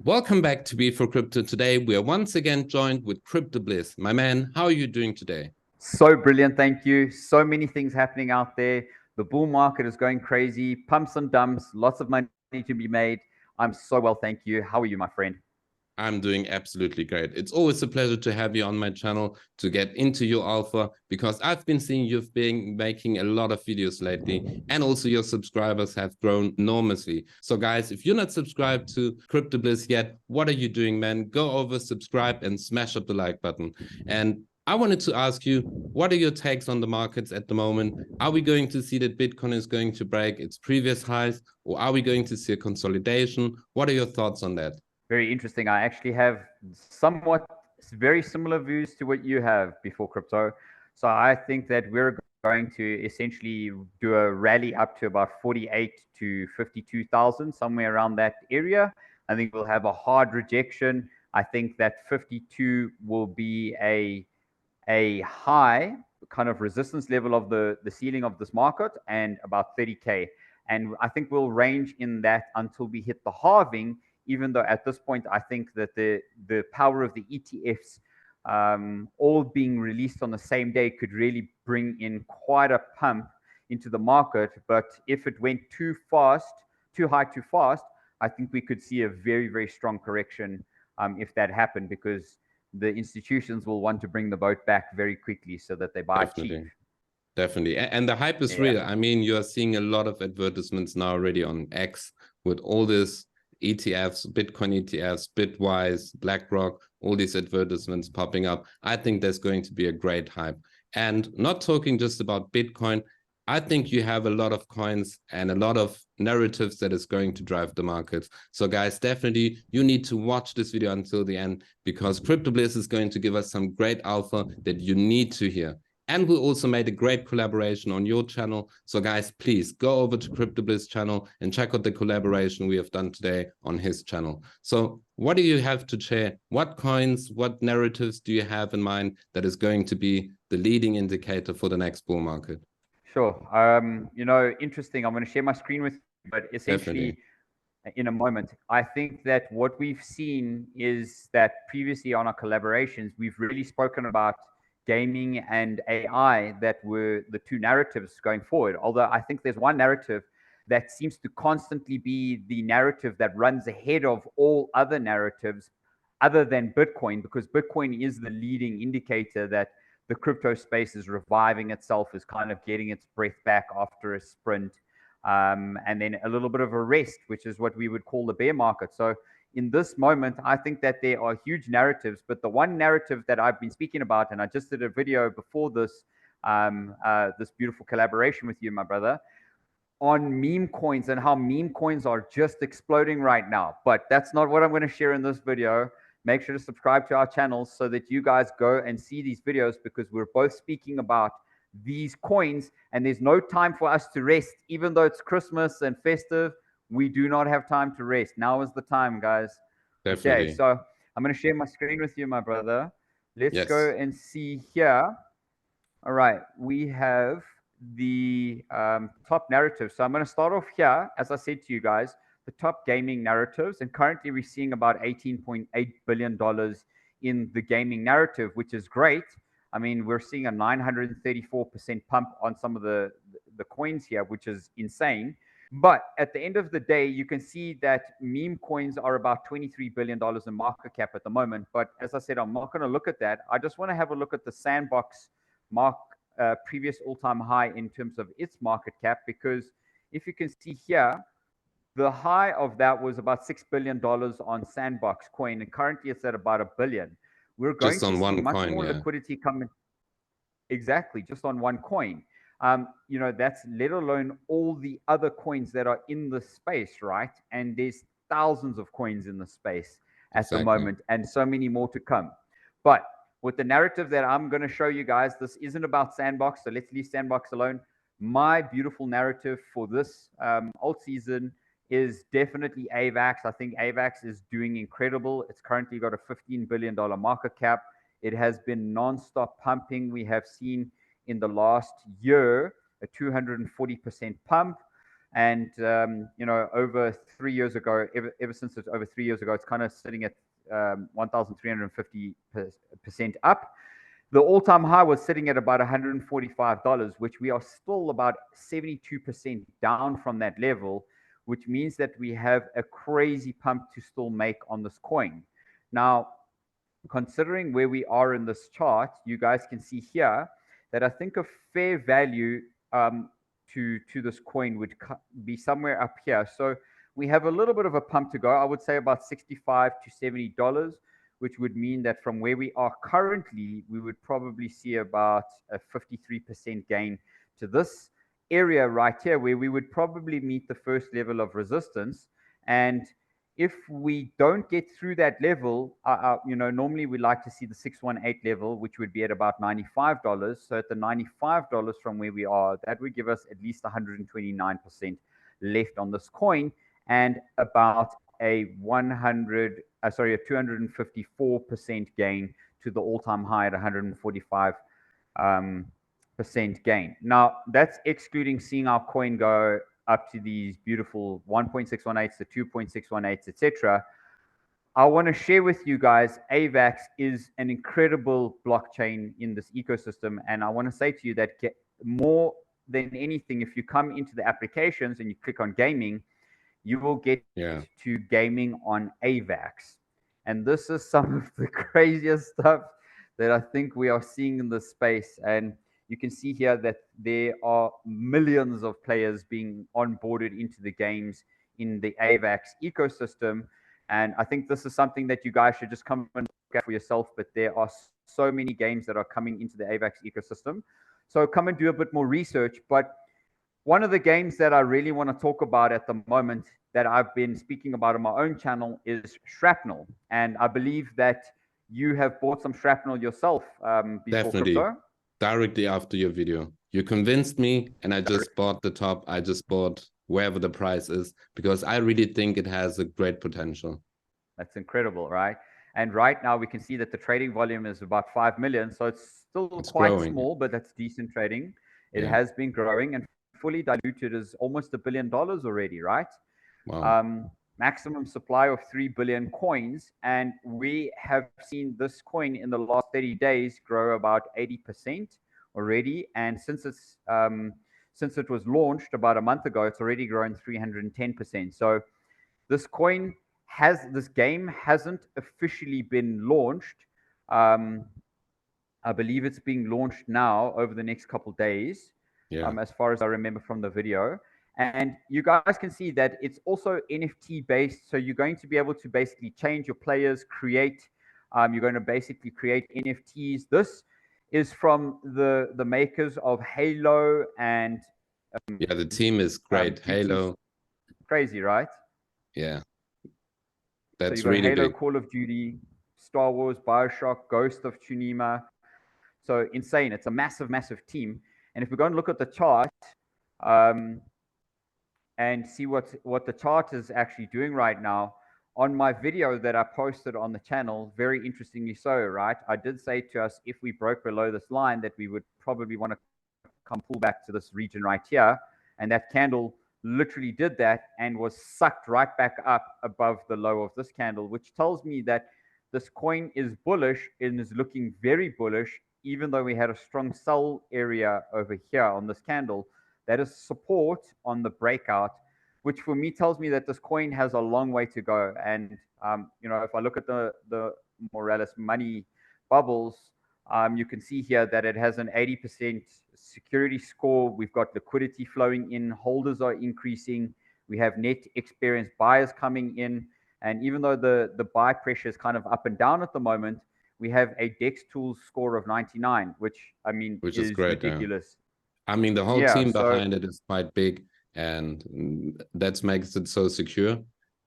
Welcome back to Be for Crypto. Today we are once again joined with Crypto Bliss. My man, how are you doing today? So brilliant, thank you. So many things happening out there. The bull market is going crazy, pumps and dumps, lots of money to be made. I'm so well, thank you. How are you, my friend? I'm doing absolutely great. It's always a pleasure to have you on my channel to get into your alpha, because I've been seeing you've been making a lot of videos lately, and also your subscribers have grown enormously. So guys, if you're not subscribed to Crypto Bliss yet, what are you doing, man? Go over, subscribe, and smash up the like button. And I wanted to ask you, what are your takes on the markets at the moment? Are we going to see that Bitcoin is going to break its previous highs, or are we going to see a consolidation? What are your thoughts on that? Very interesting. I actually have somewhat very similar views to what you have before crypto. So I think that we're going to essentially do a rally up to about 48 to 52,000, somewhere around that area. I think we'll have a hard rejection. I think that 52 will be a high kind of resistance level of the ceiling of this market, and about 30K. And I think we'll range in that until we hit the halving, even though at this point, I think that the power of the ETFs all being released on the same day could really bring in quite a pump into the market. But if it went too fast, too high, too fast, I think we could see a very, very strong correction if that happened, because the institutions will want to bring the boat back very quickly so that they buy cheap. Definitely. And the hype is real. I mean, you're seeing a lot of advertisements now already on X with all these ETFs, Bitcoin ETFs, Bitwise, BlackRock, all these advertisements popping up. I think there's going to be a great hype. And not talking just about Bitcoin, I think you have a lot of coins and a lot of narratives that is going to drive the markets. So guys, definitely you need to watch this video until the end, because Crypto Bliss is going to give us some great alpha that you need to hear. And we also made a great collaboration on your channel. So guys, please go over to Crypto Bliss channel and check out the collaboration we have done today on his channel. So what do you have to share? What coins, what narratives do you have in mind that is going to be the leading indicator for the next bull market? Sure. Interesting. I'm going to share my screen with you, but essentially, in a moment, I think that what we've seen is that previously on our collaborations, we've really spoken about gaming and AI that were the two narratives going forward. Although I think there's one narrative that seems to constantly be the narrative that runs ahead of all other narratives other than Bitcoin, because Bitcoin is the leading indicator that the crypto space is reviving itself, is kind of getting its breath back after a sprint, and then a little bit of a rest, which is what we would call the bear market. So in this moment, I think that there are huge narratives, but the one narrative that I've been speaking about, and I just did a video before this, this beautiful collaboration with you, my brother, on meme coins and how meme coins are just exploding right now. But that's not what I'm going to share in this video. Make sure to subscribe to our channels so that you guys go and see these videos, because we're both speaking about these coins, and there's no time for us to rest. Even though it's Christmas and festive, we do not have time to rest. Now is the time, guys. Definitely. Okay, so I'm going to share my screen with you, my brother. Let's go and see here. All right, we have the top narrative. So I'm going to start off here, as I said to you guys, the top gaming narratives. And currently we're seeing about $18.8 billion in the gaming narrative, which is great. I mean, we're seeing a 934% pump on some of the coins here, which is insane. But at the end of the day, you can see that meme coins are about $23 billion in market cap at the moment. But as I said, I'm not going to look at that. I just want to have a look at the Sandbox previous all-time high in terms of its market cap, because if you can see here, the high of that was about $6 billion on Sandbox coin, and currently it's at about $1 billion. We're going to see much more liquidity coming. Exactly, just on one coin. That's let alone all the other coins that are in the space, right? And there's thousands of coins in the space at the moment, and so many more to come. But with the narrative that I'm going to show you guys, this isn't about Sandbox, so let's leave Sandbox alone. My beautiful narrative for this alt season is definitely Avax. I think Avax is doing incredible. It's currently got a $15 billion market cap. It has been non-stop pumping. We have seen in the last year a 240% pump. And, you know, over 3 years ago, ever since it's over 3 years ago, it's kind of sitting at 1,350% up. The all-time high was sitting at about $145, which we are still about 72% down from that level, which means that we have a crazy pump to still make on this coin. Now, considering where we are in this chart, you guys can see here that I think a fair value to this coin would be somewhere up here. So we have a little bit of a pump to go. I would say about $65 to $70, which would mean that from where we are currently, we would probably see about a 53% gain to this area right here, where we would probably meet the first level of resistance. And if we don't get through that level, you know, normally we like to see the 618 level, which would be at about $95. So at the $95 from where we are, that would give us at least 129% left on this coin, and about a 254% gain to the all-time high at 145% gain. Now, that's excluding seeing our coin go up to these beautiful 1.618s, the 2.618s, etc. I want to share with you guys, Avax is an incredible blockchain in this ecosystem. And I want to say to you that more than anything, if you come into the applications and you click on gaming, you will get to gaming on Avax. And this is some of the craziest stuff that I think we are seeing in this space. And you can see here that there are millions of players being onboarded into the games in the Avax ecosystem. And I think this is something that you guys should just come and look at for yourself. But there are so many games that are coming into the Avax ecosystem. So come and do a bit more research. But one of the games that I really want to talk about at the moment that I've been speaking about on my own channel is Shrapnel. And I believe that you have bought some Shrapnel yourself before Definitely. crypto. Directly after your video. You convinced me, and I just bought the top. I just bought wherever the price is, because I really think it has a great potential. That's incredible, right? And right now we can see that the trading volume is about 5 million. So it's still quite growing. Small, but that's decent trading. It has been growing, and fully diluted is almost $1 billion already, right? Wow. Maximum supply of 3 billion coins. And we have seen this coin in the last 30 days grow about 80% already. And since it was launched about a month ago, it's already grown 310%. So this game hasn't officially been launched. I believe it's being launched now over the next couple of days, as far as I remember from the video. And you guys can see that it's also NFT based. So you're going to be able to basically change your players, create, you're going to basically create NFTs. This is from the makers of Halo and... the team is great. Halo. Crazy, right? Yeah. That's so really Halo, big. Call of Duty, Star Wars, BioShock, Ghost of Tsushima. So insane. It's a massive, massive team. And if we go and look at the chart, and see what the chart is actually doing right now, on my video that I posted on the channel, very interestingly so, right? I did say to us, if we broke below this line, that we would probably want to come pull back to this region right here. And that candle literally did that and was sucked right back up above the low of this candle, which tells me that this coin is bullish and is looking very bullish, even though we had a strong sell area over here on this candle. That is support on the breakout, which for me tells me that this coin has a long way to go. And, you know, if I look at the Morales money bubbles, you can see here that it has an 80% security score. We've got liquidity flowing in. Holders are increasing. We have net experienced buyers coming in. And even though the buy pressure is kind of up and down at the moment, we have a DEX Tools score of 99, which, I mean, is great, ridiculous. I mean, the whole team behind it is quite big, and that makes it so secure.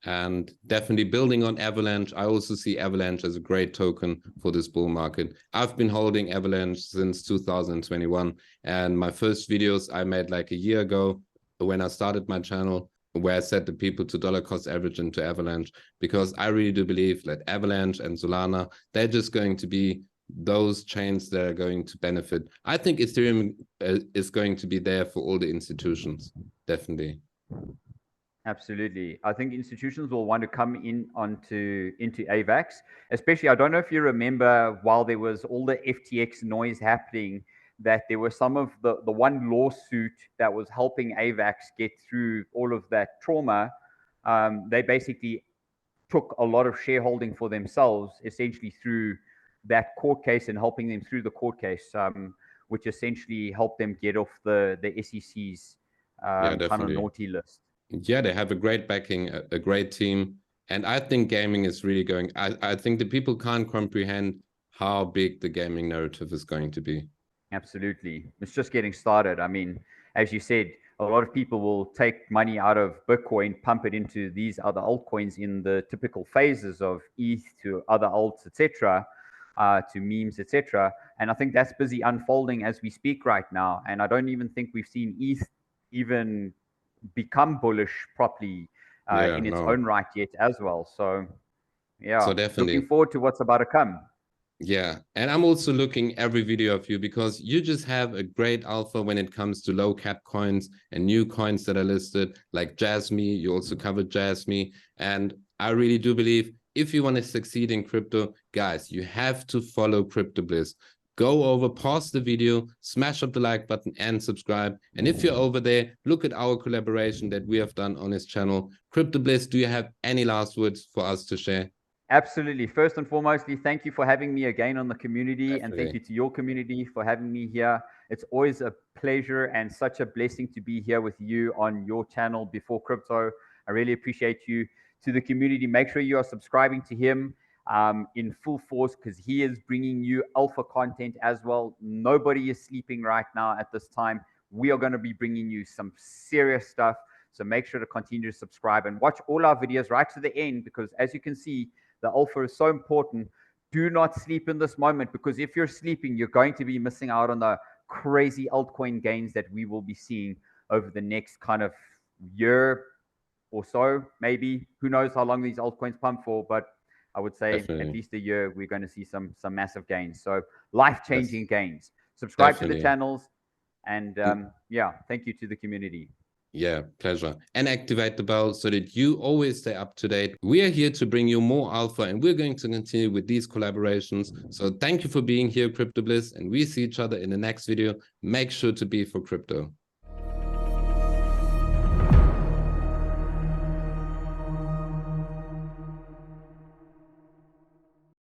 And definitely building on Avalanche, I also see Avalanche as a great token for this bull market. I've been holding Avalanche since 2021, and my first videos I made like a year ago when I started my channel, where I set the people to dollar cost average into Avalanche, because I really do believe that Avalanche and Solana, they're just going to be those chains that are going to benefit. I think Ethereum is going to be there for all the institutions, definitely. Absolutely. I think institutions will want to come in into Avax, especially, I don't know if you remember, while there was all the FTX noise happening, that there was some of the one lawsuit that was helping Avax get through all of that trauma. They basically took a lot of shareholding for themselves, essentially through that court case and helping them through the court case, which essentially helped them get off the SEC's kind of naughty list. Yeah, they have a great backing, a great team. And I think gaming is really going, I think the people can't comprehend how big the gaming narrative is going to be. Absolutely. It's just getting started. I mean, as you said, a lot of people will take money out of Bitcoin, pump it into these other altcoins in the typical phases of ETH to other alts, etc., to memes, etc. And I think that's busy unfolding as we speak right now. And I don't even think we've seen ETH even become bullish properly in its own right yet as well. So yeah, so definitely looking forward to what's about to come. Yeah, and I'm also looking every video of you because you just have a great alpha when it comes to low cap coins and new coins that are listed, like Jasmy. You also covered Jasmy, and I really do believe if you want to succeed in crypto, guys, you have to follow CryptoBliss. Go over, pause the video, smash up the like button and subscribe. And if you're over there, look at our collaboration that we have done on his channel. CryptoBliss, do you have any last words for us to share? Absolutely. First and foremostly, thank you for having me again on the community. Definitely. And thank you to your community for having me here. It's always a pleasure and such a blessing to be here with you on your channel Before Crypto. I really appreciate you. To the community, make sure you are subscribing to him in full force, because he is bringing you alpha content as well. Nobody is sleeping right now at this time. We are going to be bringing you some serious stuff. So make sure to continue to subscribe and watch all our videos right to the end, because as you can see, the alpha is so important. Do not sleep in this moment, because if you're sleeping, you're going to be missing out on the crazy altcoin gains that we will be seeing over the next kind of year or so, maybe. Who knows how long these altcoins pump for, but I would say Definitely. At least a year, we're going to see some massive gains. So life-changing gains. Subscribe Definitely. To the channels. And yeah, thank you to the community. Yeah, pleasure. And activate the bell so that you always stay up to date. We are here to bring you more alpha, and we're going to continue with these collaborations. So thank you for being here, CryptoBliss, and we see each other in the next video. Make sure to be for crypto.